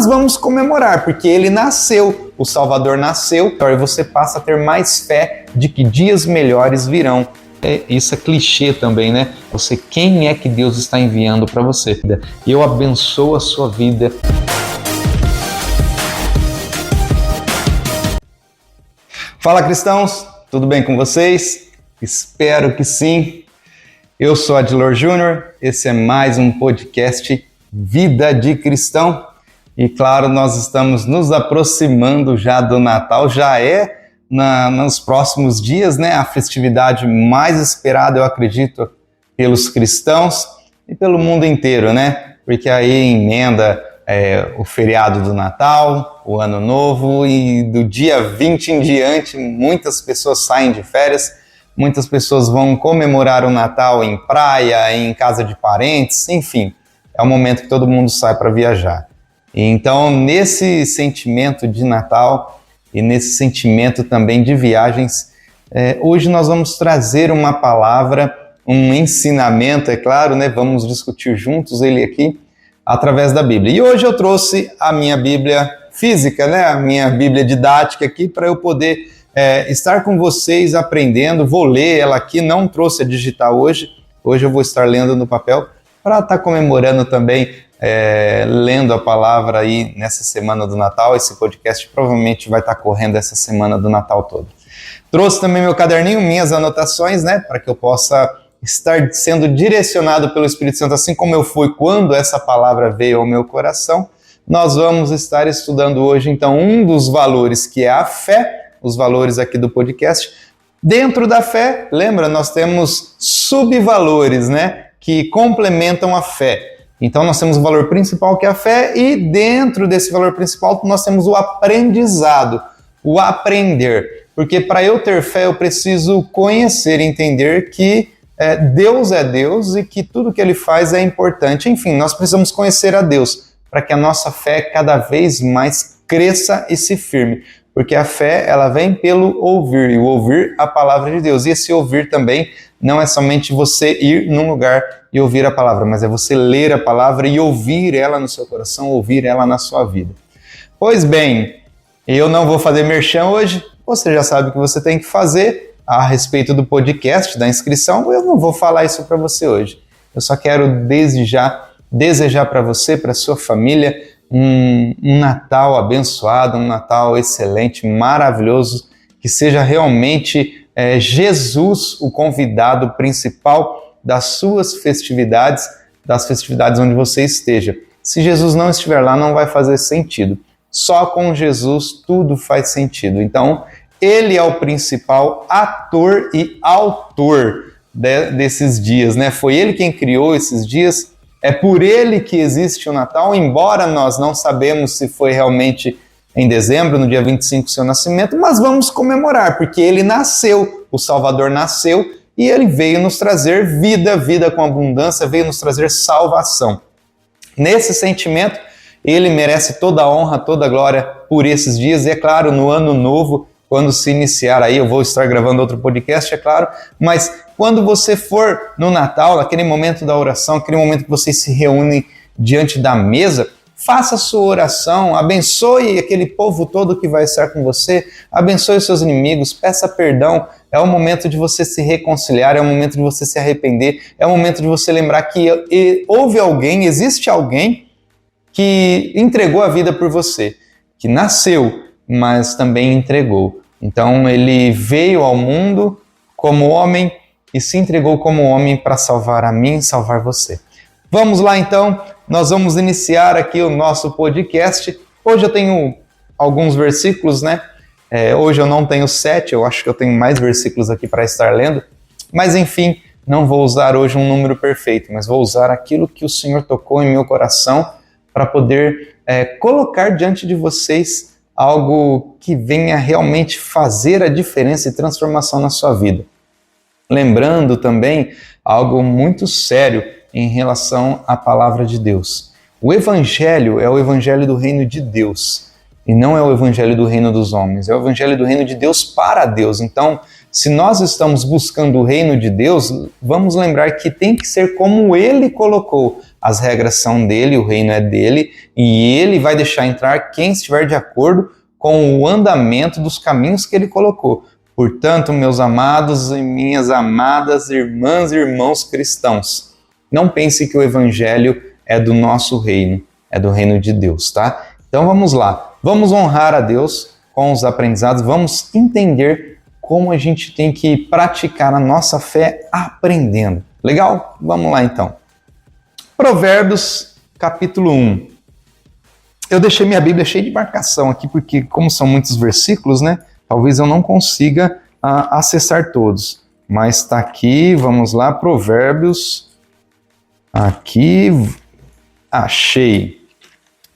mas vamos comemorar, porque ele nasceu, o Salvador nasceu, e você passa a ter mais fé de que dias melhores virão. Isso é clichê também, né? Quem é que Deus está enviando para você? Eu abençoo a sua vida. Fala, cristãos! Tudo bem com vocês? Espero que sim. Eu sou Adilor Júnior, esse é mais um podcast Vida de Cristão. E claro, nós estamos nos aproximando já do Natal, já nos próximos dias, né? A festividade mais esperada, eu acredito, pelos cristãos e pelo mundo inteiro, né? Porque aí emenda o feriado do Natal, o Ano Novo, e do dia 20 em diante, muitas pessoas saem de férias, muitas pessoas vão comemorar o Natal em praia, em casa de parentes, enfim, é o momento que todo mundo sai para viajar. E então, nesse sentimento de Natal e nesse sentimento também de viagens, hoje nós vamos trazer uma palavra, um ensinamento, é claro, né? Vamos discutir juntos ele aqui, através da Bíblia. E hoje eu trouxe a minha Bíblia física, né? A minha Bíblia didática aqui, para eu poder estar com vocês aprendendo. Vou ler ela aqui, não trouxe a digital hoje. Hoje eu vou estar lendo no papel, para estar comemorando também, lendo a palavra aí nessa semana do Natal. Esse podcast provavelmente vai estar correndo essa semana do Natal todo. Trouxe também meu caderninho, minhas anotações, né? Para que eu possa estar sendo direcionado pelo Espírito Santo, assim como eu fui quando essa palavra veio ao meu coração. Nós vamos estar estudando hoje, então, um dos valores, que é a fé, os valores aqui do podcast. Dentro da fé, lembra, nós temos subvalores, né, que complementam a fé. Então, nós temos o valor principal, que é a fé, e dentro desse valor principal, nós temos o aprendizado, o aprender. Porque para eu ter fé, eu preciso conhecer, entender que Deus é Deus e que tudo que Ele faz é importante. Enfim, nós precisamos conhecer a Deus para que a nossa fé cada vez mais cresça e se firme. Porque a fé, ela vem pelo ouvir, e o ouvir a palavra de Deus. E esse ouvir também não é somente você ir num lugar e ouvir a palavra, mas é você ler a palavra e ouvir ela no seu coração, ouvir ela na sua vida. Pois bem, eu não vou fazer merchan hoje, você já sabe o que você tem que fazer a respeito do podcast, da inscrição. Eu não vou falar isso para você hoje. Eu só quero desde já desejar para você, para sua família, um Natal abençoado, um Natal excelente, maravilhoso, que seja realmente Jesus o convidado principal das suas festividades, das festividades onde você esteja. Se Jesus não estiver lá, não vai fazer sentido. Só com Jesus tudo faz sentido. Então, Ele é o principal ator e autor desses dias, né? Foi Ele quem criou esses dias, é por Ele que existe o Natal, embora nós não sabemos se foi realmente em dezembro, no dia 25, seu nascimento, mas vamos comemorar, porque Ele nasceu, o Salvador nasceu, e Ele veio nos trazer vida, vida com abundância, veio nos trazer salvação. Nesse sentimento, Ele merece toda a honra, toda a glória por esses dias, e é claro, no Ano Novo, quando se iniciar aí, eu vou estar gravando outro podcast, é claro, mas quando você for no Natal, naquele momento da oração, aquele momento que vocês se reúnem diante da mesa, faça a sua oração, abençoe aquele povo todo que vai estar com você, abençoe os seus inimigos, peça perdão. É o momento de você se reconciliar, é o momento de você se arrepender, é o momento de você lembrar que houve alguém, existe alguém que entregou a vida por você, que nasceu, mas também entregou. Então ele veio ao mundo como homem e se entregou como homem para salvar a mim e salvar você. Vamos lá então, nós vamos iniciar aqui o nosso podcast. Hoje eu tenho alguns versículos, né? Hoje eu não tenho 7, eu acho que eu tenho mais versículos aqui para estar lendo, mas enfim, não vou usar hoje um número perfeito, mas vou usar aquilo que o Senhor tocou em meu coração para poder colocar diante de vocês algo que venha realmente fazer a diferença e transformação na sua vida. Lembrando também algo muito sério em relação à palavra de Deus. O Evangelho é o Evangelho do reino de Deus e não é o Evangelho do reino dos homens, é o Evangelho do reino de Deus para Deus. Então, Se nós estamos buscando o reino de Deus, vamos lembrar que tem que ser como Ele colocou. As regras são dele, o reino é dele, e Ele vai deixar entrar quem estiver de acordo com o andamento dos caminhos que Ele colocou. Portanto, meus amados e minhas amadas irmãs e irmãos cristãos, não pense que o Evangelho é do nosso reino, é do reino de Deus, tá? Então vamos lá, vamos honrar a Deus com os aprendizados, vamos entender como a gente tem que praticar a nossa fé aprendendo. Legal? Vamos lá então. Provérbios, capítulo 1. Eu deixei minha Bíblia cheia de marcação aqui, porque como são muitos versículos, né? Talvez eu não consiga acessar todos. Mas está aqui, vamos lá, Provérbios. Aqui, achei.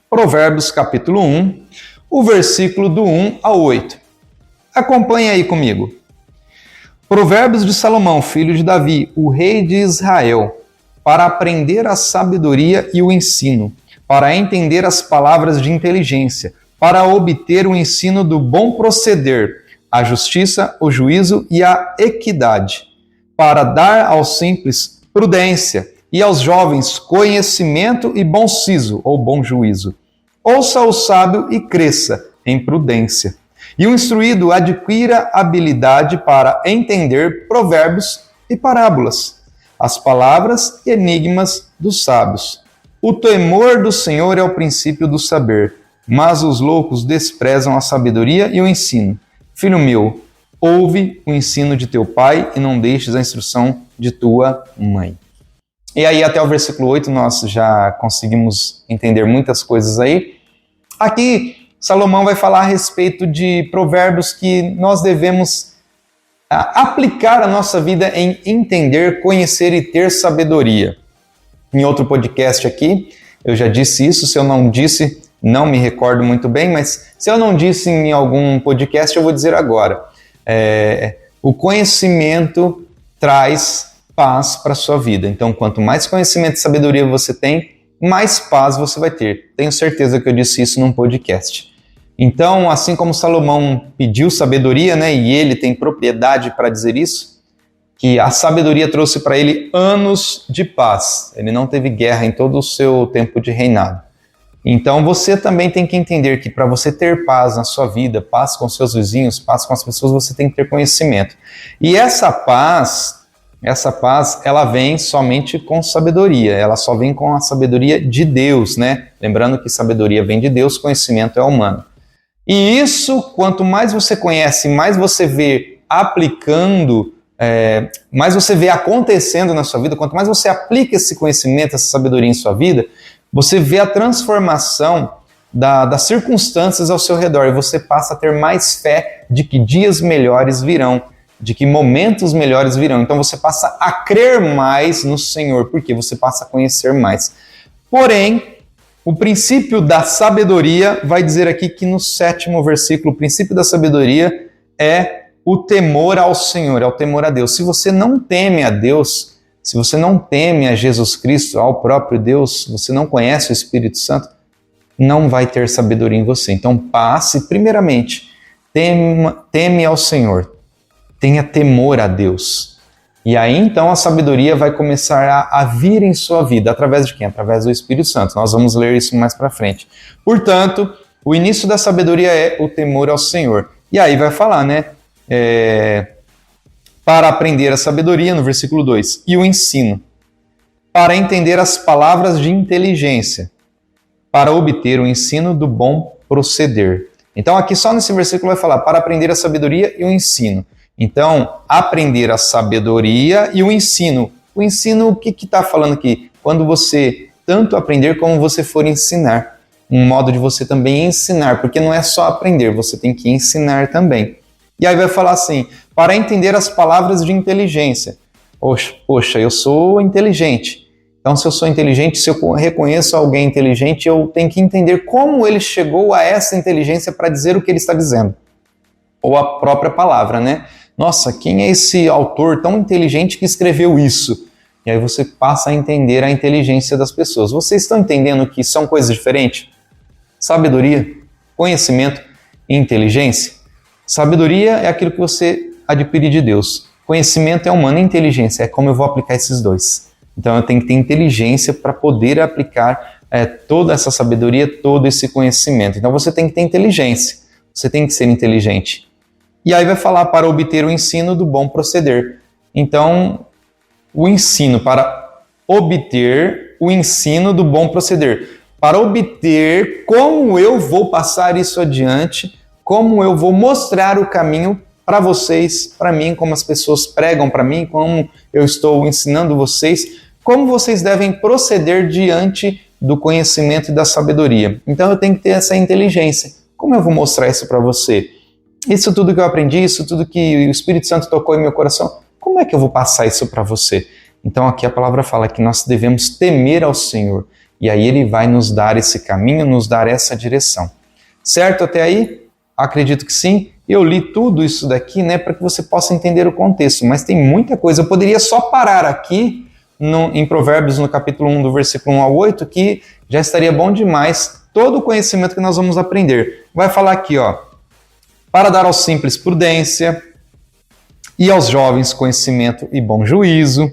Provérbios, capítulo 1, o versículo do 1 ao 8. Acompanhe aí comigo. Provérbios de Salomão, filho de Davi, o rei de Israel, para aprender a sabedoria e o ensino, para entender as palavras de inteligência, para obter o ensino do bom proceder, a justiça, o juízo e a equidade, para dar aos simples prudência e aos jovens conhecimento e bom siso, ou bom juízo. Ouça o sábio e cresça em prudência. E o instruído adquira habilidade para entender provérbios e parábolas, as palavras e enigmas dos sábios. O temor do Senhor é o princípio do saber, mas os loucos desprezam a sabedoria e o ensino. Filho meu, ouve o ensino de teu pai e não deixes a instrução de tua mãe. E aí até o versículo 8 nós já conseguimos entender muitas coisas aí. Aqui Salomão vai falar a respeito de provérbios que nós devemos aplicar a nossa vida em entender, conhecer e ter sabedoria. Em outro podcast aqui, eu já disse isso, se eu não disse, não me recordo muito bem, mas se eu não disse em algum podcast, eu vou dizer agora. O conhecimento traz paz para a sua vida. Então, quanto mais conhecimento e sabedoria você tem, mais paz você vai ter. Tenho certeza que eu disse isso num podcast. Então, assim como Salomão pediu sabedoria, né, e ele tem propriedade para dizer isso, que a sabedoria trouxe para ele anos de paz. Ele não teve guerra em todo o seu tempo de reinado. Então, você também tem que entender que para você ter paz na sua vida, paz com seus vizinhos, paz com as pessoas, você tem que ter conhecimento. E essa paz, ela vem somente com sabedoria, ela só vem com a sabedoria de Deus, né? Lembrando que sabedoria vem de Deus, conhecimento é humano. E isso, quanto mais você conhece, mais você vê aplicando, mais você vê acontecendo na sua vida, quanto mais você aplica esse conhecimento, essa sabedoria em sua vida, você vê a transformação das circunstâncias ao seu redor e você passa a ter mais fé de que dias melhores virão, de que momentos melhores virão. Então você passa a crer mais no Senhor, porque você passa a conhecer mais. Porém, o princípio da sabedoria vai dizer aqui que no 7º versículo, o princípio da sabedoria é o temor ao Senhor, é o temor a Deus. Se você não teme a Deus, se você não teme a Jesus Cristo, ao próprio Deus, você não conhece o Espírito Santo, não vai ter sabedoria em você. Então passe, primeiramente, teme ao Senhor, tenha temor a Deus. E aí, então, a sabedoria vai começar a vir em sua vida. Através de quem? Através do Espírito Santo. Nós vamos ler isso mais para frente. Portanto, o início da sabedoria é o temor ao Senhor. E aí vai falar, né? Para aprender a sabedoria, no versículo 2, e o ensino. Para entender as palavras de inteligência. Para obter o ensino do bom proceder. Então, aqui só nesse versículo vai falar para aprender a sabedoria e o ensino. Então, aprender a sabedoria e o ensino. O ensino, o que está falando aqui? Quando você tanto aprender como você for ensinar. Um modo de você também ensinar, porque não é só aprender, você tem que ensinar também. E aí vai falar assim, para entender as palavras de inteligência. Poxa, eu sou inteligente. Então, se eu sou inteligente, se eu reconheço alguém inteligente, eu tenho que entender como ele chegou a essa inteligência para dizer o que ele está dizendo. Ou a própria palavra, né? Nossa, quem é esse autor tão inteligente que escreveu isso? E aí você passa a entender a inteligência das pessoas. Vocês estão entendendo que são coisas diferentes? Sabedoria, conhecimento e inteligência. Sabedoria é aquilo que você adquirir de Deus. Conhecimento é humano, inteligência é como eu vou aplicar esses dois. Então eu tenho que ter inteligência para poder aplicar toda essa sabedoria, todo esse conhecimento. Então você tem que ter inteligência, você tem que ser inteligente. E aí vai falar para obter o ensino do bom proceder. Então, o ensino para obter o ensino do bom proceder. Para obter como eu vou passar isso adiante, como eu vou mostrar o caminho para vocês, para mim, como as pessoas pregam para mim, como eu estou ensinando vocês, como vocês devem proceder diante do conhecimento e da sabedoria. Então eu tenho que ter essa inteligência. Como eu vou mostrar isso para você? Isso tudo que eu aprendi, isso tudo que o Espírito Santo tocou em meu coração, como é que eu vou passar isso para você? Então aqui a palavra fala que nós devemos temer ao Senhor. E aí Ele vai nos dar esse caminho, nos dar essa direção. Certo até aí? Acredito que sim. Eu li tudo isso daqui, para que você possa entender o contexto, mas tem muita coisa. Eu poderia só parar aqui em Provérbios, no capítulo 1, do versículo 1 ao 8, que já estaria bom demais todo o conhecimento que nós vamos aprender. Vai falar aqui, para dar aos simples prudência e aos jovens conhecimento e bom juízo.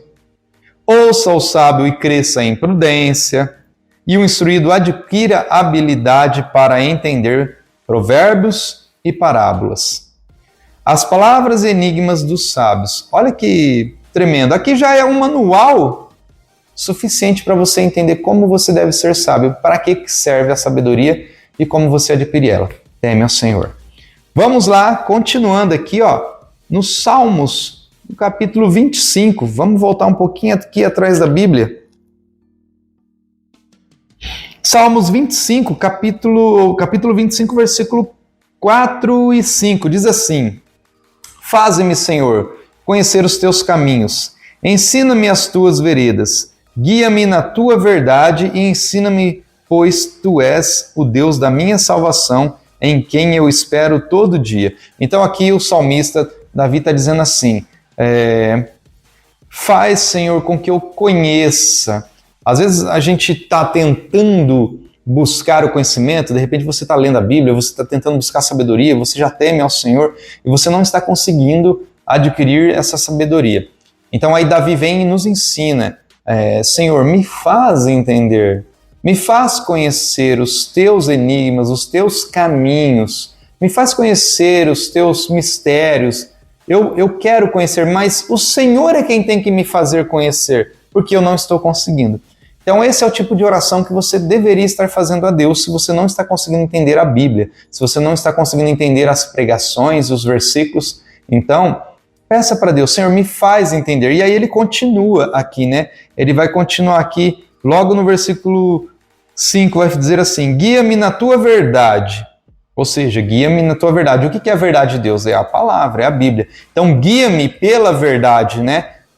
Ouça o sábio e cresça em prudência, e o instruído adquira habilidade para entender provérbios e parábolas. As palavras e enigmas dos sábios. Olha que tremendo. Aqui já é um manual suficiente para você entender como você deve ser sábio, para que serve a sabedoria e como você adquire ela. Teme ao Senhor. Vamos lá, continuando aqui, nos Salmos, no capítulo 25. Vamos voltar um pouquinho aqui atrás da Bíblia. Salmos 25, capítulo 25, versículo 4 e 5, diz assim: Faze-me, Senhor, conhecer os teus caminhos, ensina-me as tuas veredas, guia-me na tua verdade e ensina-me, pois tu és o Deus da minha salvação, em quem eu espero todo dia. Então aqui o salmista Davi está dizendo assim, faz, Senhor, com que eu conheça. Às vezes a gente está tentando buscar o conhecimento, de repente você está lendo a Bíblia, você está tentando buscar sabedoria, você já teme ao Senhor e você não está conseguindo adquirir essa sabedoria. Então aí Davi vem e nos ensina, Senhor, me faz entender, me faz conhecer os teus enigmas, os teus caminhos, me faz conhecer os teus mistérios. Eu quero conhecer, mas o Senhor é quem tem que me fazer conhecer, porque eu não estou conseguindo. Então esse é o tipo de oração que você deveria estar fazendo a Deus se você não está conseguindo entender a Bíblia, se você não está conseguindo entender as pregações, os versículos. Então, peça para Deus, Senhor, me faz entender. E aí ele continua aqui, Ele vai continuar aqui, logo no versículo 5, vai dizer assim, guia-me na tua verdade. Ou seja, guia-me na tua verdade. O que é a verdade de Deus? É a palavra, é a Bíblia. Então, guia-me pela verdade,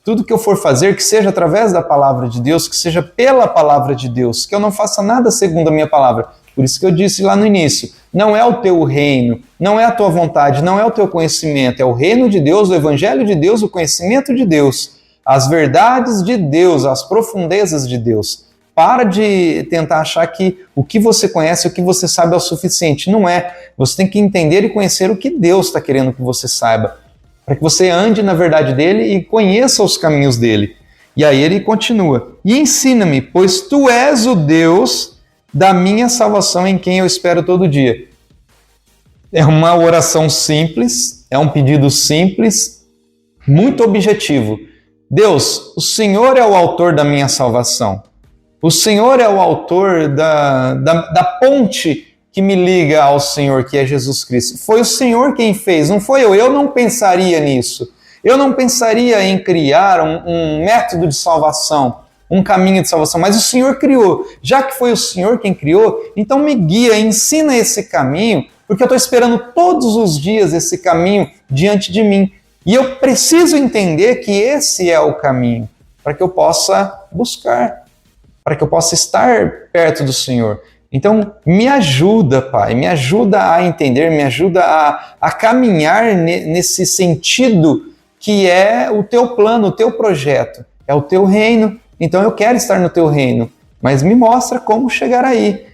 Tudo que eu for fazer, que seja através da palavra de Deus, que seja pela palavra de Deus, que eu não faça nada segundo a minha palavra. Por isso que eu disse lá no início, não é o teu reino, não é a tua vontade, não é o teu conhecimento, é o reino de Deus, o evangelho de Deus, o conhecimento de Deus, as verdades de Deus, as profundezas de Deus. Para de tentar achar que o que você conhece, o que você sabe é o suficiente. Não é. Você tem que entender e conhecer o que Deus está querendo que você saiba, para que você ande na verdade dele e conheça os caminhos dele. E aí ele continua, e ensina-me, pois tu és o Deus da minha salvação, em quem eu espero todo dia. É uma oração simples, é um pedido simples, muito objetivo. Deus, o Senhor é o autor da minha salvação. O Senhor é o autor da ponte que me liga ao Senhor, que é Jesus Cristo. Foi o Senhor quem fez, não foi eu. Eu não pensaria nisso. Eu não pensaria em criar um método de salvação, um caminho de salvação, mas o Senhor criou. Já que foi o Senhor quem criou, então me guia, ensina esse caminho, porque eu estou esperando todos os dias esse caminho diante de mim. E eu preciso entender que esse é o caminho, para que eu possa buscar, para que eu possa estar perto do Senhor. Então, me ajuda, Pai, me ajuda a entender, me ajuda a caminhar nesse sentido que é o teu plano, o teu projeto, é o teu reino. Então, eu quero estar no teu reino, mas me mostra como chegar aí,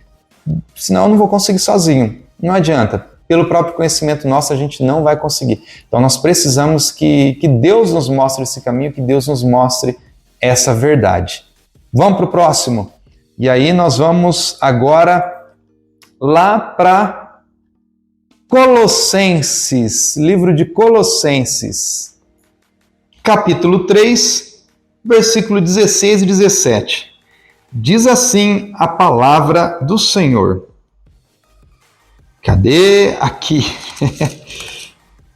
senão eu não vou conseguir sozinho. Não adianta. pelo próprio conhecimento nosso, a gente não vai conseguir. Então nós precisamos que Deus nos mostre esse caminho, que Deus nos mostre essa verdade. Vamos para o próximo. E aí nós vamos agora lá para Colossenses, livro de Colossenses, capítulo 3, versículo 16 e 17. Diz assim a palavra do Senhor. Cadê? Aqui.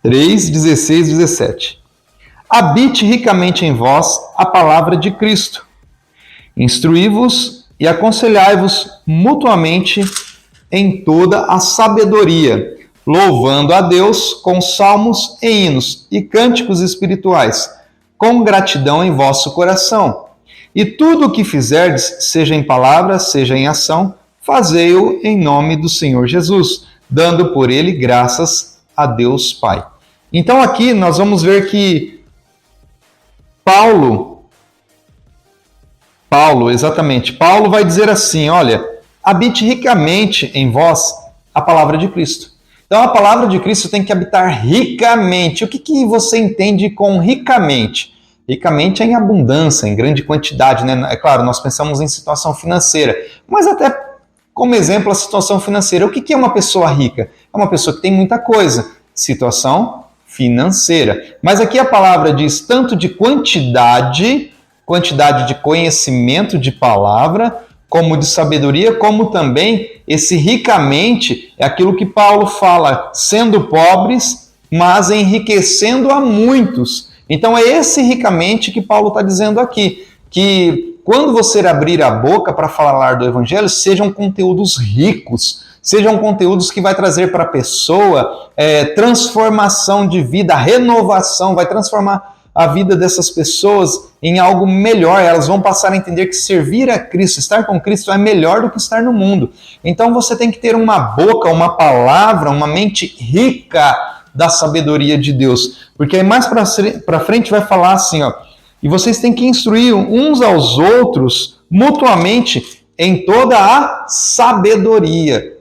3, 16 e 17. Habite ricamente em vós a palavra de Cristo. Instruí-vos e aconselhai-vos mutuamente em toda a sabedoria, louvando a Deus com salmos e hinos e cânticos espirituais, com gratidão em vosso coração. E tudo o que fizerdes, seja em palavra, seja em ação, fazei-o em nome do Senhor Jesus, dando por ele graças a Deus Pai. Então aqui nós vamos ver que Paulo vai dizer assim, olha, habite ricamente em vós a palavra de Cristo. Então a palavra de Cristo tem que habitar ricamente. O que você entende com ricamente? Ricamente é em abundância, em grande quantidade, né? É claro, nós pensamos em situação financeira, mas até como exemplo a situação financeira. O que é uma pessoa rica? É uma pessoa que tem muita coisa. Situação financeira. Mas aqui a palavra diz tanto de quantidade de conhecimento de palavra, como de sabedoria, como também esse ricamente é aquilo que Paulo fala, sendo pobres, mas enriquecendo a muitos. Então é esse ricamente que Paulo está dizendo aqui, que quando você abrir a boca para falar do Evangelho, sejam conteúdos ricos, sejam conteúdos que vai trazer para a pessoa transformação de vida, renovação, vai transformar a vida dessas pessoas em algo melhor. Elas vão passar a entender que servir a Cristo, estar com Cristo é melhor do que estar no mundo. Então você tem que ter uma boca, uma palavra, uma mente rica da sabedoria de Deus. Porque aí mais para frente vai falar assim, ó, e vocês têm que instruir uns aos outros mutuamente em toda a sabedoria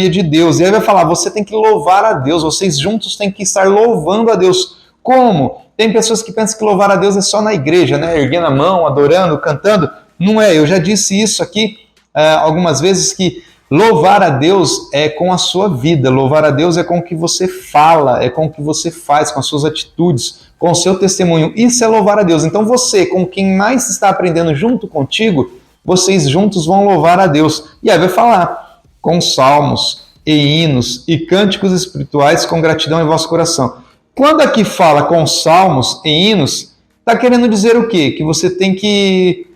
de Deus. E aí vai falar, você tem que louvar a Deus, vocês juntos têm que estar louvando a Deus. Como? Tem pessoas que pensam que louvar a Deus é só na igreja, né? Erguendo a mão, adorando, cantando. Não é, eu já disse isso aqui algumas vezes, que louvar a Deus é com a sua vida, louvar a Deus é com o que você fala, é com o que você faz, com as suas atitudes, com o seu testemunho. Isso é louvar a Deus. Então você, com quem mais está aprendendo junto contigo, vocês juntos vão louvar a Deus. E aí vai falar, com salmos e hinos e cânticos espirituais com gratidão em vosso coração. Quando aqui fala com salmos e hinos, está querendo dizer o quê? Que você tem que...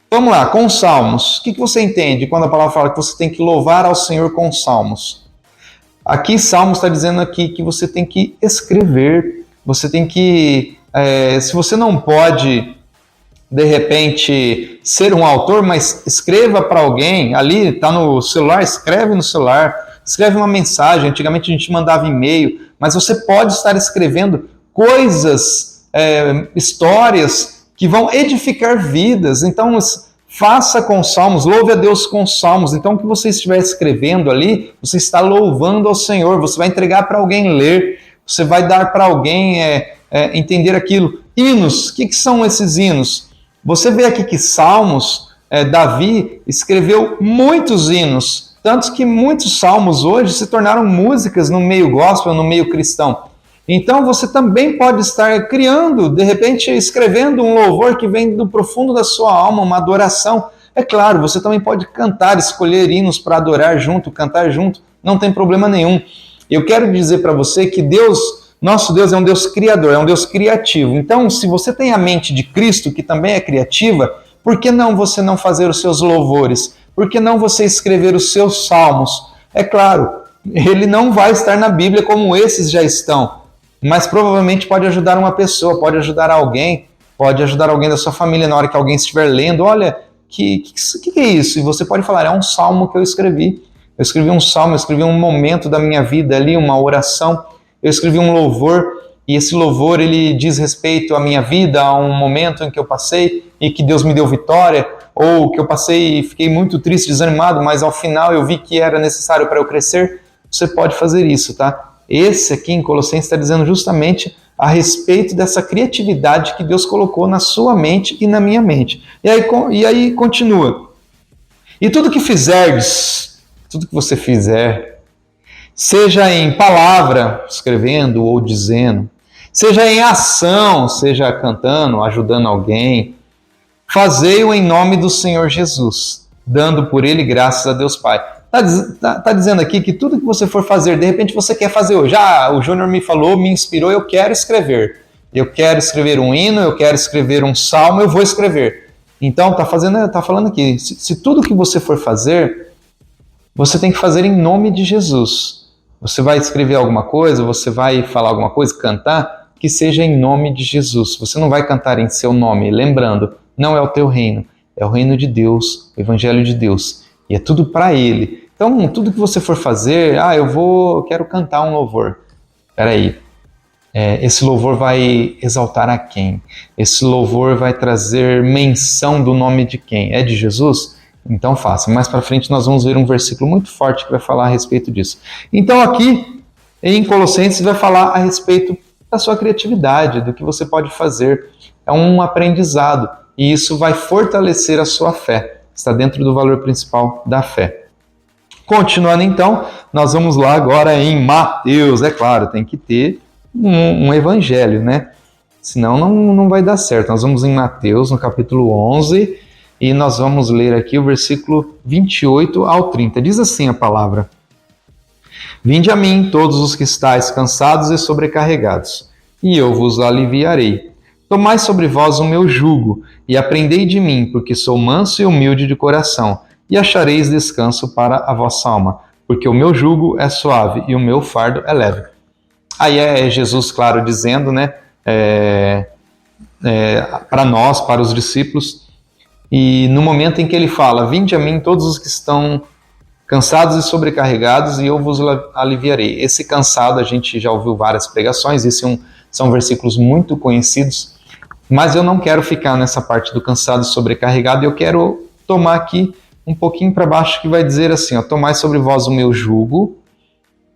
Vamos lá, com salmos. O que você entende quando a palavra fala que você tem que louvar ao Senhor com salmos? Aqui, salmos está dizendo aqui que você tem que escrever, você tem que... se você não pode, de repente, ser um autor, mas escreva para alguém, ali está no celular, escreve no celular, escreve uma mensagem. Antigamente a gente mandava e-mail, mas você pode estar escrevendo coisas, histórias que vão edificar vidas. Então, faça com salmos, louve a Deus com salmos. Então, o que você estiver escrevendo ali, você está louvando ao Senhor. Você vai entregar para alguém ler, você vai dar para alguém entender aquilo. Hinos, o que são esses hinos? Você vê aqui que Salmos, Davi escreveu muitos hinos, tanto que muitos salmos hoje se tornaram músicas no meio gospel, no meio cristão. Então você também pode estar criando, de repente escrevendo um louvor que vem do profundo da sua alma, uma adoração. É claro, você também pode cantar, escolher hinos para adorar junto, cantar junto, não tem problema nenhum. Eu quero dizer para você que Deus, nosso Deus é um Deus criador, é um Deus criativo. Então, se você tem a mente de Cristo, que também é criativa, por que não você não fazer os seus louvores? Por que não você escrever os seus salmos? É claro, ele não vai estar na Bíblia como esses já estão, mas provavelmente pode ajudar uma pessoa, pode ajudar alguém da sua família na hora que alguém estiver lendo. Olha, que é isso? E você pode falar, é um salmo que eu escrevi. Eu escrevi um salmo, eu escrevi um momento da minha vida ali, uma oração. Eu escrevi um louvor, e esse louvor ele diz respeito à minha vida, a um momento em que eu passei e que Deus me deu vitória, ou que eu passei e fiquei muito triste, desanimado, mas ao final eu vi que era necessário para eu crescer. você pode fazer isso, tá? Esse aqui em Colossenses está dizendo justamente a respeito dessa criatividade que Deus colocou na sua mente e na minha mente. E aí continua. E tudo que fizerdes, tudo que você fizer, seja em palavra, escrevendo ou dizendo, seja em ação, seja cantando, ajudando alguém, fazei-o em nome do Senhor Jesus, dando por ele graças a Deus Pai. Tá dizendo aqui que tudo que você for fazer, de repente você quer fazer hoje. O Júnior me falou, me inspirou, eu quero escrever. Eu quero escrever um hino, eu quero escrever um salmo, eu vou escrever. Então, tá falando aqui, se tudo que você for fazer, você tem que fazer em nome de Jesus. Você vai escrever alguma coisa, você vai falar alguma coisa, cantar, que seja em nome de Jesus. Você não vai cantar em seu nome, lembrando, não é o teu reino, é o reino de Deus, o evangelho de Deus. E é tudo para Ele. Então, tudo que você for fazer, eu quero cantar um louvor. Espera aí. Esse louvor vai exaltar a quem? Esse louvor vai trazer menção do nome de quem? É de Jesus? Então faça. Mais para frente nós vamos ver um versículo muito forte que vai falar a respeito disso. Então aqui em Colossenses vai falar a respeito da sua criatividade, do que você pode fazer. É um aprendizado e isso vai fortalecer a sua fé. Está dentro do valor principal da fé. Continuando então, nós vamos lá agora em Mateus. É claro, tem que ter um evangelho, né? Senão não vai dar certo. Nós vamos em Mateus, no capítulo 11, e nós vamos ler aqui o versículo 28 ao 30. Diz assim a palavra: Vinde a mim, todos os que estáis cansados e sobrecarregados, e eu vos aliviarei. Tomai sobre vós o meu jugo, e aprendei de mim, porque sou manso e humilde de coração, e achareis descanso para a vossa alma, porque o meu jugo é suave e o meu fardo é leve. Aí é Jesus, claro, dizendo, né, para nós, para os discípulos, e no momento em que ele fala, vinde a mim todos os que estão cansados e sobrecarregados, e eu vos aliviarei. Esse cansado, a gente já ouviu várias pregações, são versículos muito conhecidos, mas eu não quero ficar nessa parte do cansado e sobrecarregado, eu quero tomar aqui um pouquinho para baixo, que vai dizer assim, tomai sobre vós o meu jugo,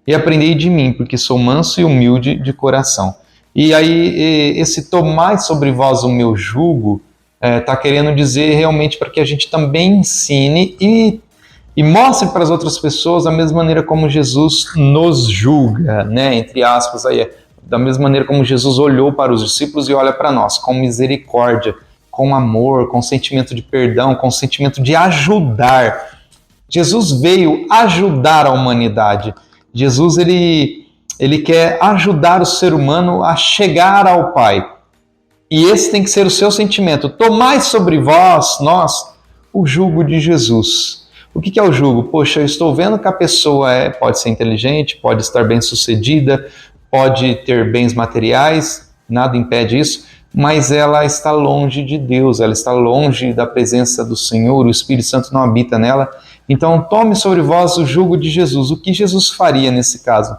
e aprendei de mim, porque sou manso e humilde de coração. E aí, esse tomai sobre vós o meu jugo, está querendo dizer realmente para que a gente também ensine e mostre para as outras pessoas da mesma maneira como Jesus nos julga, né? Entre aspas, aí da mesma maneira como Jesus olhou para os discípulos e olha para nós, com misericórdia, com amor, com sentimento de perdão, com sentimento de ajudar. Jesus veio ajudar a humanidade. Jesus, ele quer ajudar o ser humano a chegar ao Pai. E esse tem que ser o seu sentimento. Tomai sobre vós, nós, o jugo de Jesus. O que é o jugo? Poxa, eu estou vendo que a pessoa pode ser inteligente, pode estar bem-sucedida, pode ter bens materiais, nada impede isso, mas ela está longe de Deus, ela está longe da presença do Senhor, o Espírito Santo não habita nela. Então, tome sobre vós o jugo de Jesus. O que Jesus faria nesse caso?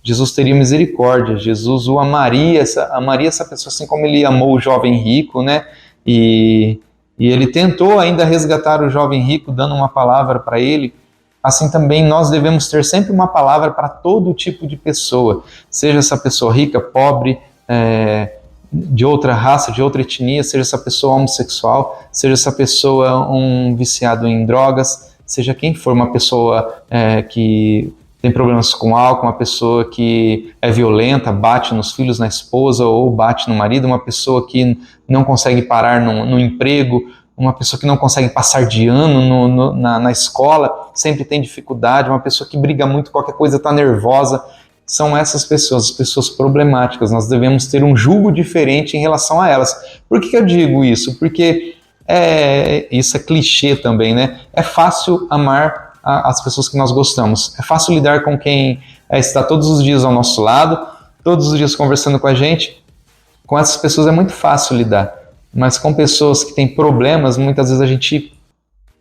Jesus teria misericórdia, Jesus o amaria essa pessoa assim como ele amou o jovem rico, né? E ele tentou ainda resgatar o jovem rico dando uma palavra para ele. Assim também nós devemos ter sempre uma palavra para todo tipo de pessoa, seja essa pessoa rica, pobre, de outra raça, de outra etnia, seja essa pessoa homossexual, seja essa pessoa um viciado em drogas, seja quem for, uma pessoa que tem problemas com álcool, uma pessoa que é violenta, bate nos filhos, na esposa ou bate no marido, uma pessoa que não consegue parar no emprego, uma pessoa que não consegue passar de ano na escola, sempre tem dificuldade, uma pessoa que briga muito, qualquer coisa está nervosa. São essas pessoas, as pessoas problemáticas. Nós devemos ter um jugo diferente em relação a elas. Por que eu digo isso? Porque isso é clichê também, né? É fácil amar as pessoas que nós gostamos. É fácil lidar com quem está todos os dias ao nosso lado, todos os dias conversando com a gente. Com essas pessoas é muito fácil lidar. Mas com pessoas que têm problemas, muitas vezes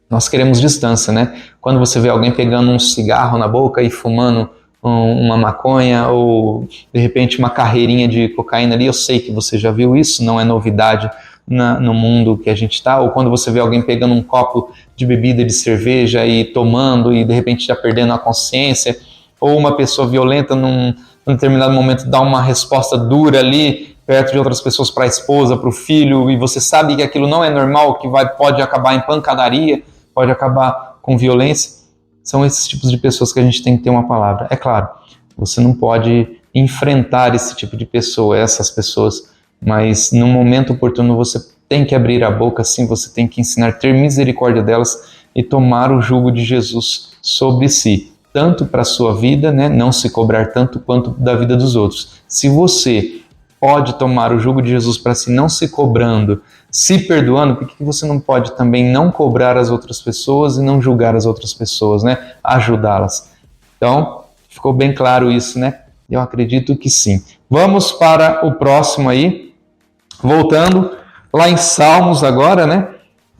nós queremos distância, né? Quando você vê alguém pegando um cigarro na boca e fumando uma maconha ou de repente uma carreirinha de cocaína ali, eu sei que você já viu isso, não é novidade no mundo que a gente está, ou quando você vê alguém pegando um copo de bebida de cerveja e tomando e de repente já perdendo a consciência, ou uma pessoa violenta num determinado momento dá uma resposta dura ali perto de outras pessoas, para a esposa, para o filho, e você sabe que aquilo não é normal, que pode acabar em pancadaria, pode acabar com violência. São esses tipos de pessoas que a gente tem que ter uma palavra. É claro, você não pode enfrentar esse tipo de pessoa, essas pessoas, mas no momento oportuno você tem que abrir a boca, sim, você tem que ensinar a ter misericórdia delas e tomar o jugo de Jesus sobre si, tanto para a sua vida, né, não se cobrar tanto quanto da vida dos outros. Se você pode tomar o jugo de Jesus para si, não se cobrando, se perdoando, por que você não pode também não cobrar as outras pessoas e não julgar as outras pessoas, né? Ajudá-las. Então, ficou bem claro isso, né? Eu acredito que sim. Vamos para o próximo aí. Voltando lá em Salmos agora, né?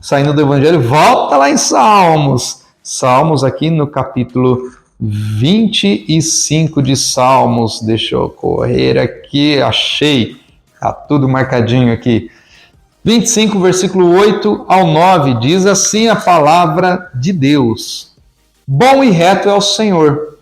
Saindo do Evangelho, volta lá em Salmos. Salmos aqui no capítulo 25 de Salmos. Deixa eu correr aqui, achei. Tá tudo marcadinho aqui. 25, versículo 8 ao 9, diz assim a palavra de Deus. Bom e reto é o Senhor,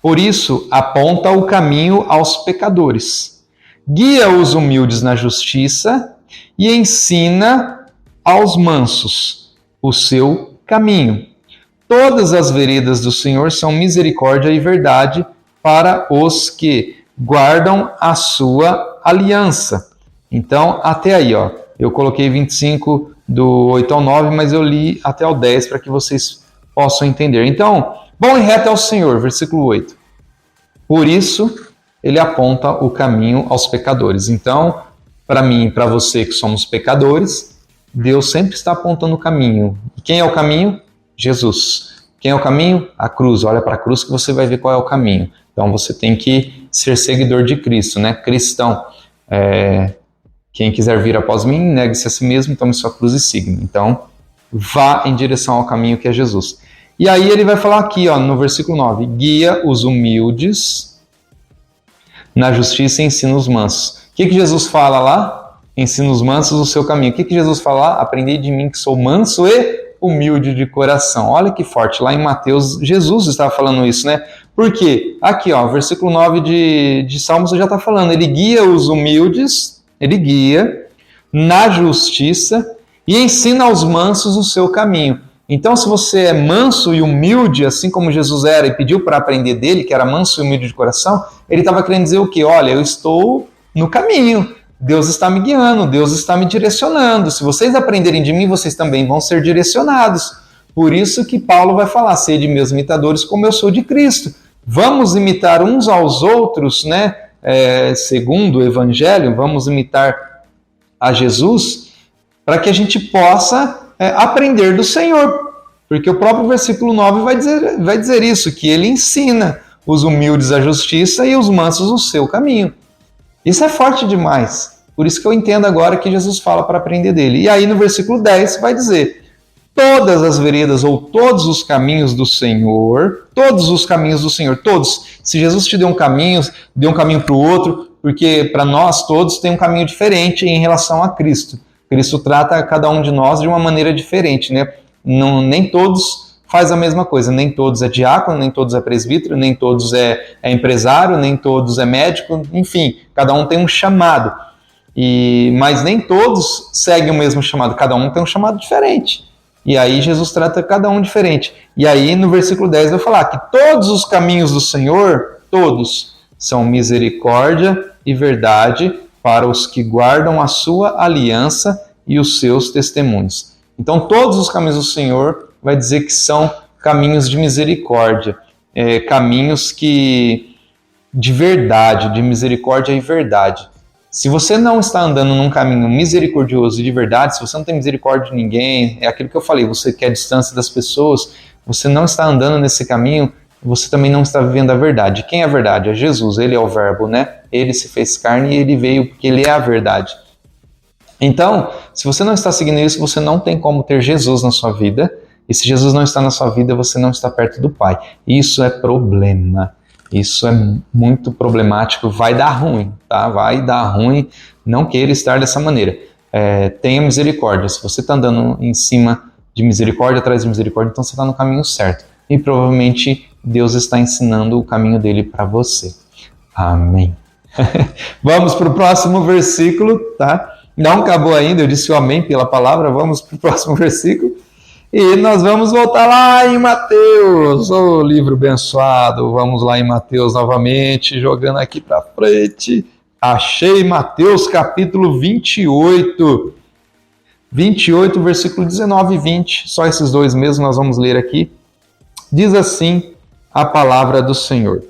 por isso aponta o caminho aos pecadores. Guia os humildes na justiça e ensina aos mansos o seu caminho. Todas as veredas do Senhor são misericórdia e verdade para os que guardam a sua aliança. Então, até aí, ó. Eu coloquei 25 do 8 ao 9, mas eu li até o 10 para que vocês possam entender. Então, bom e reto é o Senhor, versículo 8. Por isso, ele aponta o caminho aos pecadores. Então, para mim e para você que somos pecadores, Deus sempre está apontando o caminho. E quem é o caminho? Jesus. Quem é o caminho? A cruz. Olha para a cruz que você vai ver qual é o caminho. Então, você tem que ser seguidor de Cristo, né? Cristão. Quem quiser vir após mim, negue-se a si mesmo, tome sua cruz e siga-me. Então, vá em direção ao caminho que é Jesus. E aí ele vai falar aqui, ó, no versículo 9, guia os humildes na justiça e ensina os mansos. O que Jesus fala lá? Ensina os mansos o seu caminho. O que Jesus fala lá? Aprendei de mim que sou manso e humilde de coração. Olha que forte, lá em Mateus, Jesus estava falando isso, né? Por quê? Aqui, ó, versículo 9 de Salmos já está falando, ele guia os humildes, ele guia na justiça e ensina aos mansos o seu caminho. Então, se você é manso e humilde, assim como Jesus era e pediu para aprender dele, que era manso e humilde de coração, ele estava querendo dizer o quê? Olha, eu estou no caminho, Deus está me guiando, Deus está me direcionando. Se vocês aprenderem de mim, vocês também vão ser direcionados. Por isso que Paulo vai falar, sede meus imitadores como eu sou de Cristo. Vamos imitar uns aos outros, né? Segundo o Evangelho, vamos imitar a Jesus para que a gente possa aprender do Senhor. Porque o próprio versículo 9 vai dizer isso, que ele ensina os humildes a justiça e os mansos o seu caminho. Isso é forte demais. Por isso que eu entendo agora que Jesus fala para aprender dele. E aí no versículo 10 vai dizer, todas as veredas ou todos os caminhos do Senhor, todos os caminhos do Senhor, todos. Se Jesus te deu um caminho para o outro, porque para nós todos tem um caminho diferente em relação a Cristo. Cristo trata cada um de nós de uma maneira diferente, né? Nem todos faz a mesma coisa, nem todos é diácono, nem todos é presbítero, nem todos é empresário, nem todos é médico, enfim, cada um tem um chamado. Mas nem todos seguem o mesmo chamado, cada um tem um chamado diferente. E aí Jesus trata cada um diferente. E aí no versículo 10 vai falar que todos os caminhos do Senhor, todos, são misericórdia e verdade para os que guardam a sua aliança e os seus testemunhos. Então todos os caminhos do Senhor vai dizer que são caminhos de misericórdia, caminhos de verdade, de misericórdia e verdade. Se você não está andando num caminho misericordioso e de verdade, se você não tem misericórdia de ninguém, é aquilo que eu falei, você quer distância das pessoas, você não está andando nesse caminho, você também não está vivendo a verdade. Quem é a verdade? É Jesus, ele é o verbo, né? Ele se fez carne e ele veio porque ele é a verdade. Então, se você não está seguindo isso, você não tem como ter Jesus na sua vida, e se Jesus não está na sua vida, você não está perto do Pai. Isso é problema. Isso é muito problemático, vai dar ruim, tá? Vai dar ruim, não queira estar dessa maneira. Tenha misericórdia. Se você está andando em cima de misericórdia, atrás de misericórdia, então você está no caminho certo. E provavelmente Deus está ensinando o caminho dele para você. Amém. Vamos para o próximo versículo, tá? Não acabou ainda, eu disse o amém pela palavra, vamos para o próximo versículo. E nós vamos voltar lá em Mateus, o livro abençoado. Vamos lá em Mateus novamente, jogando aqui para frente. Achei Mateus capítulo 28. 28, versículo 19 e 20. Só esses dois mesmo nós vamos ler aqui. Diz assim a palavra do Senhor.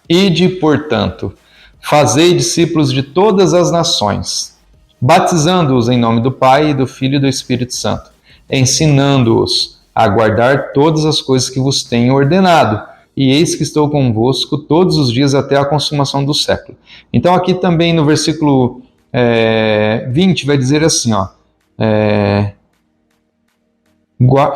Ide, portanto, fazei discípulos de todas as nações, batizando-os em nome do Pai, e do Filho e do Espírito Santo, ensinando-os a guardar todas as coisas que vos tenho ordenado. E eis que estou convosco todos os dias até a consumação do século. Então aqui também no versículo 20 vai dizer assim, ó,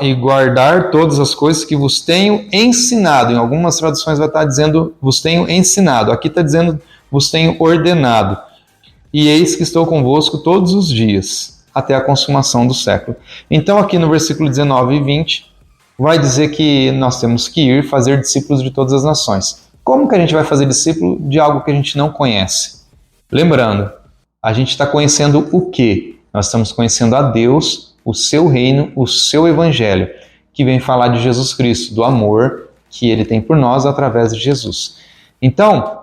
e guardar todas as coisas que vos tenho ensinado. Em algumas traduções vai estar dizendo vos tenho ensinado. Aqui está dizendo vos tenho ordenado. E eis que estou convosco todos os dias, até a consumação do século. Então aqui no versículo 19 e 20, vai dizer que nós temos que ir fazer discípulos de todas as nações. Como que a gente vai fazer discípulo de algo que a gente não conhece? Lembrando, a gente está conhecendo o quê? Nós estamos conhecendo a Deus, o seu reino, o seu evangelho, que vem falar de Jesus Cristo, do amor que ele tem por nós através de Jesus. Então,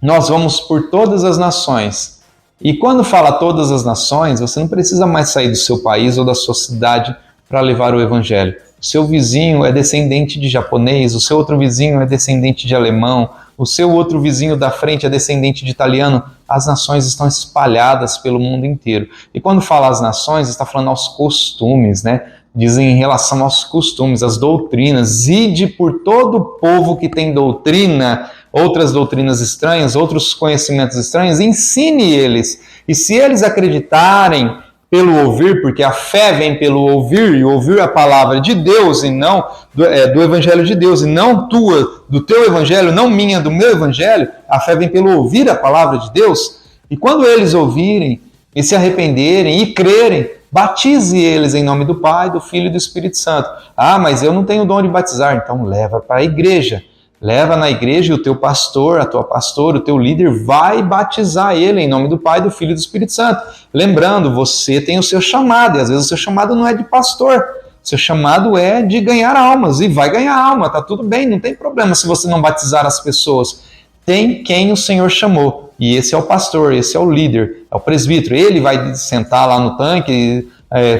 nós vamos por todas as nações. E quando fala todas as nações, você não precisa mais sair do seu país ou da sua cidade para levar o evangelho. O seu vizinho é descendente de japonês, o seu outro vizinho é descendente de alemão, o seu outro vizinho da frente é descendente de italiano. As nações estão espalhadas pelo mundo inteiro. E quando fala as nações, está falando aos costumes, né? Dizem em relação aos costumes, às doutrinas. Ide por todo o povo que tem doutrina, outras doutrinas estranhas, outros conhecimentos estranhos, ensine eles. E se eles acreditarem pelo ouvir, porque a fé vem pelo ouvir, e ouvir a palavra de Deus, e não do evangelho de Deus, e não tua, do teu evangelho, não minha, do meu evangelho, a fé vem pelo ouvir a palavra de Deus. E quando eles ouvirem, e se arrependerem, e crerem, batize eles em nome do Pai, do Filho e do Espírito Santo. Ah, mas eu não tenho dom de batizar, então leva para a igreja. Leva na igreja e o teu pastor, a tua pastora, o teu líder vai batizar ele em nome do Pai, do Filho e do Espírito Santo. Lembrando, você tem o seu chamado, e às vezes o seu chamado não é de pastor, o seu chamado é de ganhar almas, e vai ganhar alma, tá tudo bem, não tem problema se você não batizar as pessoas. Tem quem o Senhor chamou, e esse é o pastor, esse é o líder, é o presbítero. Ele vai sentar lá no tanque,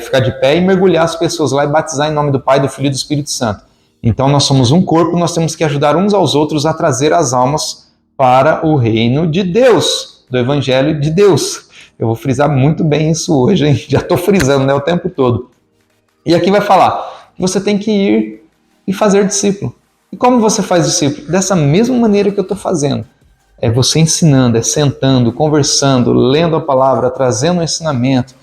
ficar de pé e mergulhar as pessoas lá e batizar em nome do Pai, do Filho e do Espírito Santo. Então nós somos um corpo, nós temos que ajudar uns aos outros a trazer as almas para o reino de Deus, do Evangelho de Deus. Eu vou frisar muito bem isso hoje, hein? Já estou frisando, né, o tempo todo. E aqui vai falar que você tem que ir e fazer discípulo. E como você faz discípulo? Dessa mesma maneira que eu estou fazendo. É você ensinando, é sentando, conversando, lendo a palavra, trazendo o ensinamento,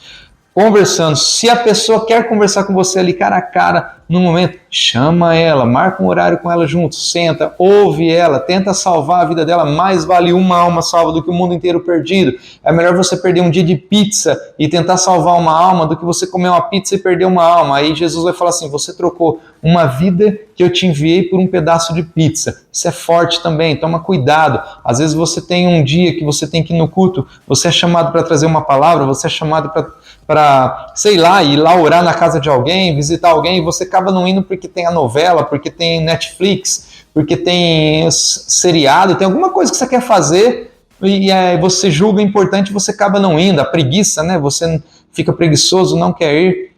conversando. Se a pessoa quer conversar com você ali cara a cara, no momento, chama ela, marca um horário com ela junto, senta, ouve ela, tenta salvar a vida dela. Mais vale uma alma salva do que o mundo inteiro perdido. É melhor você perder um dia de pizza e tentar salvar uma alma do que você comer uma pizza e perder uma alma. Aí Jesus vai falar assim, você trocou uma vida que eu te enviei por um pedaço de pizza. Isso é forte também, toma cuidado. Às vezes você tem um dia que você tem que ir no culto, você é chamado para trazer uma palavra, você é chamado para, sei lá, ir lá orar na casa de alguém, visitar alguém, e você acaba não indo porque tem a novela, porque tem Netflix, porque tem seriado, tem alguma coisa que você quer fazer e você julga importante e você acaba não indo. A preguiça, né? Você fica preguiçoso, não quer ir.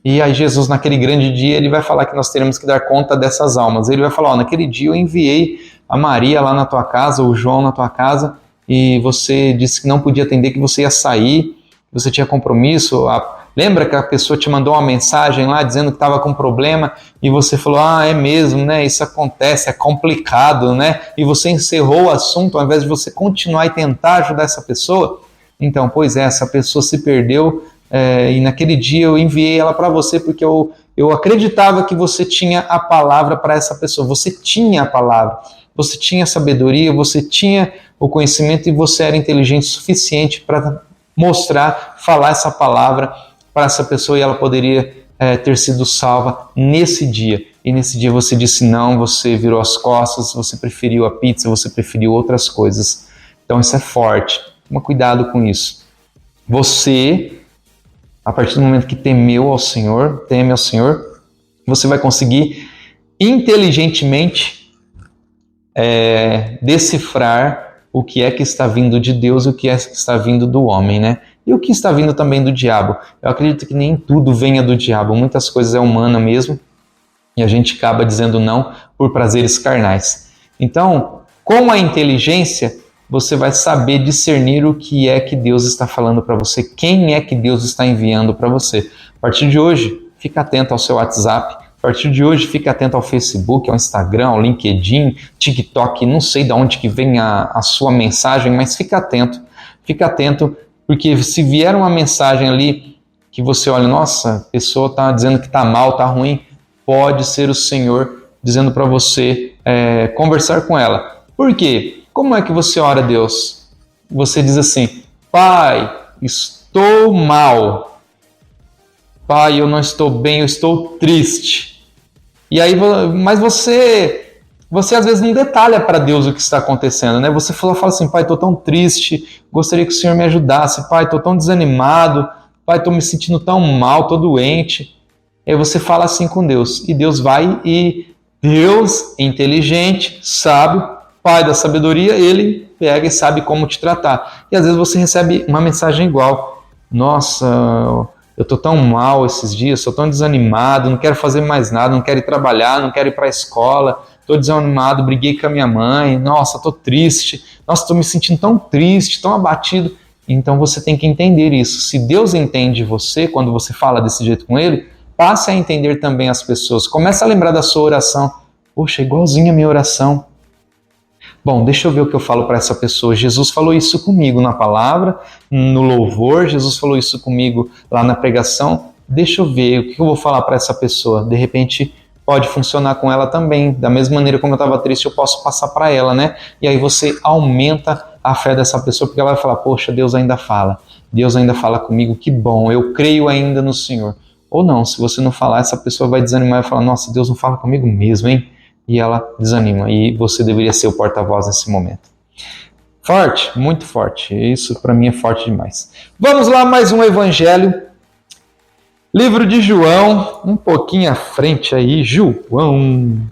E aí Jesus, naquele grande dia, ele vai falar que nós teremos que dar conta dessas almas. Ele vai falar, naquele dia eu enviei a Maria lá na tua casa, o João na tua casa, e você disse que não podia atender, que você ia sair, você tinha compromisso. Lembra que a pessoa te mandou uma mensagem lá dizendo que estava com problema e você falou, é mesmo, né? Isso acontece, é complicado, né? E você encerrou o assunto ao invés de você continuar e tentar ajudar essa pessoa. Então, pois é, essa pessoa se perdeu e naquele dia eu enviei ela para você porque eu acreditava que você tinha a palavra para essa pessoa. Você tinha a palavra, você tinha a sabedoria, você tinha o conhecimento e você era inteligente o suficiente para mostrar, falar essa palavra para essa pessoa e ela poderia ter sido salva nesse dia. e nesse dia você disse não, você virou as costas, você preferiu a pizza, você preferiu outras coisas. Então isso é forte. Toma cuidado com isso. Você, a partir do momento que teme ao Senhor, você vai conseguir inteligentemente decifrar o que é que está vindo de Deus e o que é que está vindo do homem, né? E o que está vindo também do diabo. Eu acredito que nem tudo venha do diabo, muitas coisas é humana mesmo, e a gente acaba dizendo não por prazeres carnais. Então, com a inteligência, você vai saber discernir o que é que Deus está falando para você, quem é que Deus está enviando para você. A partir de hoje, fica atento ao seu WhatsApp. A partir de hoje, fica atento ao Facebook, ao Instagram, ao LinkedIn, TikTok, não sei de onde que vem a sua mensagem, mas fica atento, porque se vier uma mensagem ali que você olha, nossa, a pessoa está dizendo que está mal, está ruim, pode ser o Senhor dizendo para você conversar com ela. Por quê? Como é que você ora a Deus? Você diz assim, Pai, estou mal. Pai, eu não estou bem, eu estou triste. E aí, mas você às vezes não detalha para Deus o que está acontecendo, né? Você fala assim, Pai, estou tão triste, gostaria que o Senhor me ajudasse. Pai, estou tão desanimado. Pai, estou me sentindo tão mal, estou doente. E aí você fala assim com Deus. E Deus vai e Deus, inteligente, sábio, Pai da sabedoria, Ele pega e sabe como te tratar. E às vezes você recebe uma mensagem igual. Nossa, eu estou tão mal esses dias, estou tão desanimado, não quero fazer mais nada, não quero ir trabalhar, não quero ir para a escola, estou desanimado, briguei com a minha mãe, nossa, estou triste, nossa, estou me sentindo tão triste, tão abatido. Então você tem que entender isso. Se Deus entende você, quando você fala desse jeito com Ele, passe a entender também as pessoas. Comece a lembrar da sua oração. Poxa, igualzinha a minha oração. Bom, deixa eu ver o que eu falo para essa pessoa. Jesus falou isso comigo na palavra, no louvor, Jesus falou isso comigo lá na pregação. Deixa eu ver o que eu vou falar para essa pessoa. De repente pode funcionar com ela também. Da mesma maneira como eu estava triste, eu posso passar para ela, né? E aí você aumenta a fé dessa pessoa, porque ela vai falar, poxa, Deus ainda fala comigo, que bom, eu creio ainda no Senhor. Ou não, se você não falar, essa pessoa vai desanimar e falar, nossa, Deus não fala comigo mesmo, hein? E ela desanima, e você deveria ser o porta-voz nesse momento. Forte, muito forte, isso para mim é forte demais. Vamos lá, mais um evangelho, livro de João, um pouquinho à frente aí, João,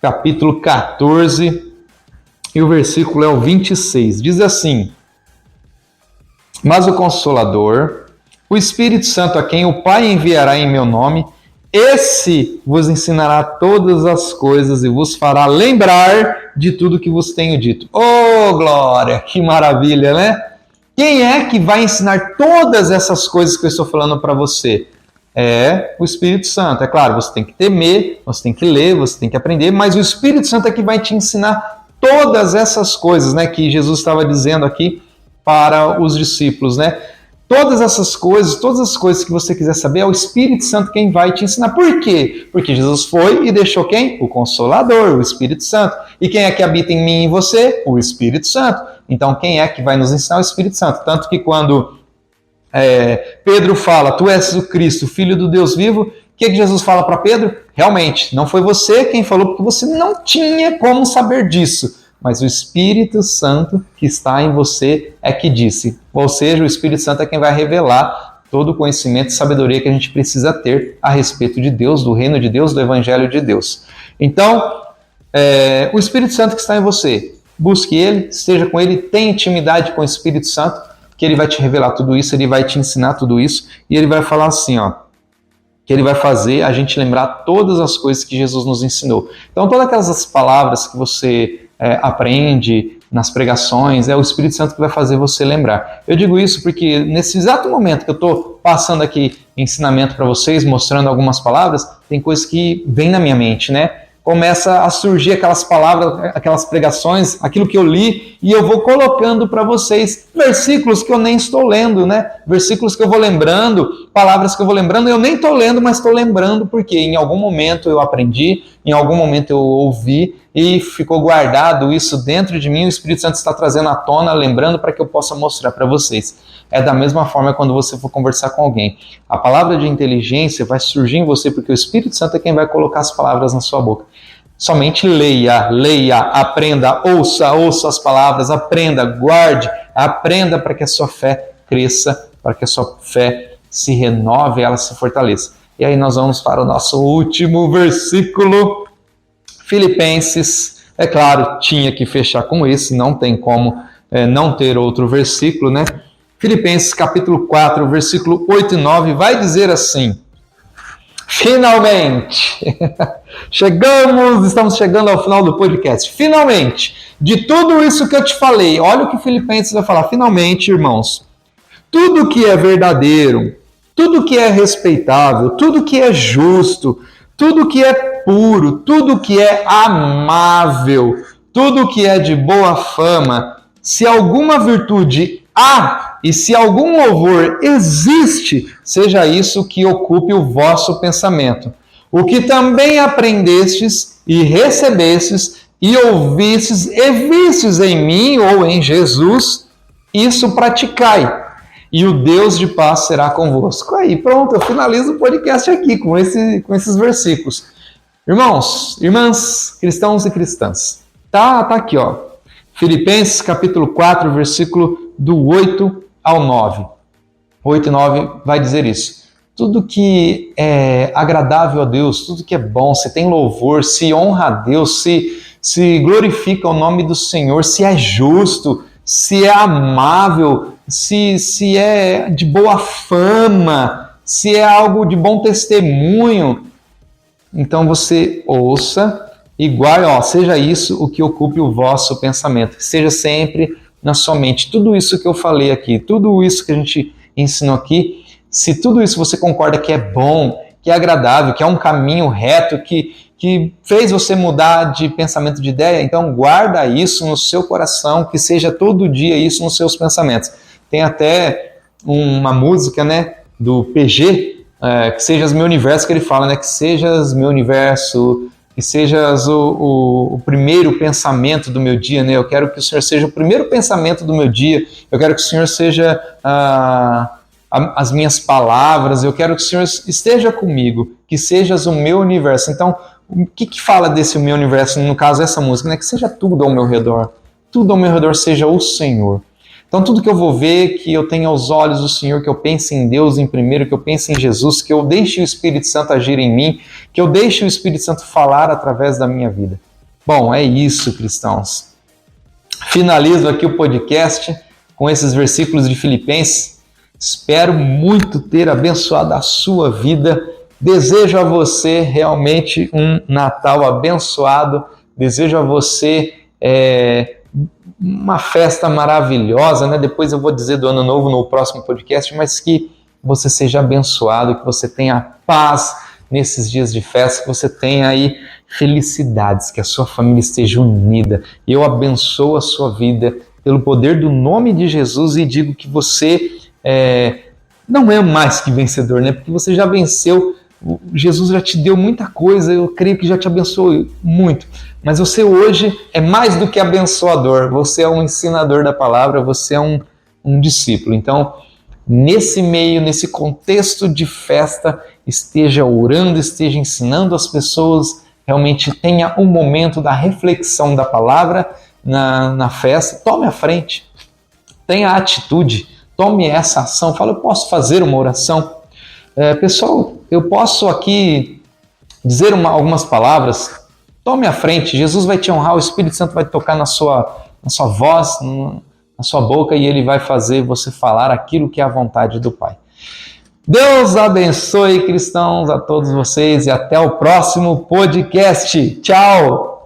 capítulo 14, e o versículo é o 26, diz assim, mas o Consolador, o Espírito Santo a quem o Pai enviará em meu nome, esse vos ensinará todas as coisas e vos fará lembrar de tudo que vos tenho dito. Oh, glória! Que maravilha, né? Quem é que vai ensinar todas essas coisas que eu estou falando para você? É o Espírito Santo. É claro, você tem que temer, você tem que ler, você tem que aprender, mas o Espírito Santo é que vai te ensinar todas essas coisas, né, que Jesus estava dizendo aqui para os discípulos, né? Todas as coisas que você quiser saber, é o Espírito Santo quem vai te ensinar. Por quê? Porque Jesus foi e deixou quem? O Consolador, o Espírito Santo. E quem é que habita em mim e em você? O Espírito Santo. Então, quem é que vai nos ensinar? O Espírito Santo. Tanto que quando Pedro fala, tu és o Cristo, Filho do Deus vivo, o que Jesus fala para Pedro? Realmente, não foi você quem falou, porque você não tinha como saber disso. Mas o Espírito Santo que está em você é que disse. Ou seja, o Espírito Santo é quem vai revelar todo o conhecimento e sabedoria que a gente precisa ter a respeito de Deus, do reino de Deus, do Evangelho de Deus. Então, o Espírito Santo que está em você, busque Ele, esteja com Ele, tenha intimidade com o Espírito Santo, que Ele vai te revelar tudo isso, Ele vai te ensinar tudo isso, e Ele vai falar assim, que Ele vai fazer a gente lembrar todas as coisas que Jesus nos ensinou. Então, todas aquelas palavras que você aprende nas pregações, é o Espírito Santo que vai fazer você lembrar. Eu digo isso porque nesse exato momento que eu estou passando aqui ensinamento para vocês, mostrando algumas palavras, tem coisas que vêm na minha mente, né? Começa a surgir aquelas palavras, aquelas pregações, aquilo que eu li, e eu vou colocando para vocês versículos que eu nem estou lendo, né? Versículos que eu vou lembrando, palavras que eu vou lembrando, eu nem estou lendo, mas estou lembrando porque em algum momento eu aprendi, em algum momento eu ouvi, e ficou guardado isso dentro de mim, o Espírito Santo está trazendo à tona, lembrando para que eu possa mostrar para vocês. É da mesma forma quando você for conversar com alguém. A palavra de inteligência vai surgir em você porque o Espírito Santo é quem vai colocar as palavras na sua boca. Somente leia, aprenda, ouça as palavras, aprenda, guarde, aprenda para que a sua fé cresça, para que a sua fé se renove, ela se fortaleça. E aí nós vamos para o nosso último versículo, Filipenses. É claro, tinha que fechar com esse, não tem como não ter outro versículo, né? Filipenses capítulo 4, versículo 8 e 9, vai dizer assim: finalmente, estamos chegando ao final do podcast, finalmente, de tudo isso que eu te falei, olha o que Filipenses vai falar, finalmente, irmãos, tudo que é verdadeiro, tudo que é respeitável, tudo que é justo, tudo que é puro, tudo que é amável, tudo que é de boa fama, se alguma virtude há e se algum louvor existe, seja isso que ocupe o vosso pensamento. O que também aprendestes e recebestes e ouvistes e vistes em mim ou em Jesus, isso praticai. E o Deus de paz será convosco. Aí, pronto, eu finalizo o podcast aqui com esses versículos. Irmãos, irmãs, cristãos e cristãs. Tá aqui, ó. Filipenses capítulo 4, versículo do 8 ao 9. 8 e 9 vai dizer isso. Tudo que é agradável a Deus, tudo que é bom, se tem louvor, se honra a Deus, se glorifica o nome do Senhor, se é justo, se é amável, se é de boa fama, se é algo de bom testemunho, então você ouça e guarde, seja isso o que ocupe o vosso pensamento, seja sempre na sua mente. Tudo isso que eu falei aqui, tudo isso que a gente ensinou aqui, se tudo isso você concorda que é bom, que é agradável, que é um caminho reto, que fez você mudar de pensamento, de ideia, então guarda isso no seu coração, que seja todo dia isso nos seus pensamentos. Tem até uma música, né, do PG, que sejas meu universo, que ele fala, né, que sejas meu universo, que sejas o primeiro pensamento do meu dia, né? Eu quero que o Senhor seja o primeiro pensamento do meu dia, eu quero que o Senhor seja as minhas palavras, eu quero que o Senhor esteja comigo, que sejas o meu universo. Então, o que fala desse meu universo, no caso essa música, né? Que seja tudo ao meu redor seja o Senhor. Então tudo que eu vou ver, que eu tenha aos olhos do Senhor, que eu pense em Deus em primeiro, que eu pense em Jesus, que eu deixe o Espírito Santo agir em mim, que eu deixe o Espírito Santo falar através da minha vida. Bom, é isso, cristãos. Finalizo aqui o podcast com esses versículos de Filipenses. Espero muito ter abençoado a sua vida. Desejo a você realmente um Natal abençoado. Desejo a você uma festa maravilhosa, né? Depois eu vou dizer do Ano Novo no próximo podcast, mas que você seja abençoado, que você tenha paz nesses dias de festa, que você tenha aí felicidades, que a sua família esteja unida. Eu abençoo a sua vida pelo poder do nome de Jesus e digo que você não é mais que vencedor, né? Porque você já venceu, Jesus já te deu muita coisa, eu creio que já te abençoou muito. Mas você hoje é mais do que abençoador, você é um ensinador da palavra, você é um discípulo. Então, nesse meio, nesse contexto de festa, esteja orando, esteja ensinando as pessoas, realmente tenha um momento da reflexão da palavra na festa, tome a frente, tenha atitude, tome essa ação, fala, eu posso fazer uma oração. Pessoal, eu posso aqui dizer algumas palavras, tome a frente, Jesus vai te honrar, o Espírito Santo vai tocar na sua voz, na sua boca, e ele vai fazer você falar aquilo que é a vontade do Pai. Deus abençoe, cristãos, a todos vocês, e até o próximo podcast. Tchau!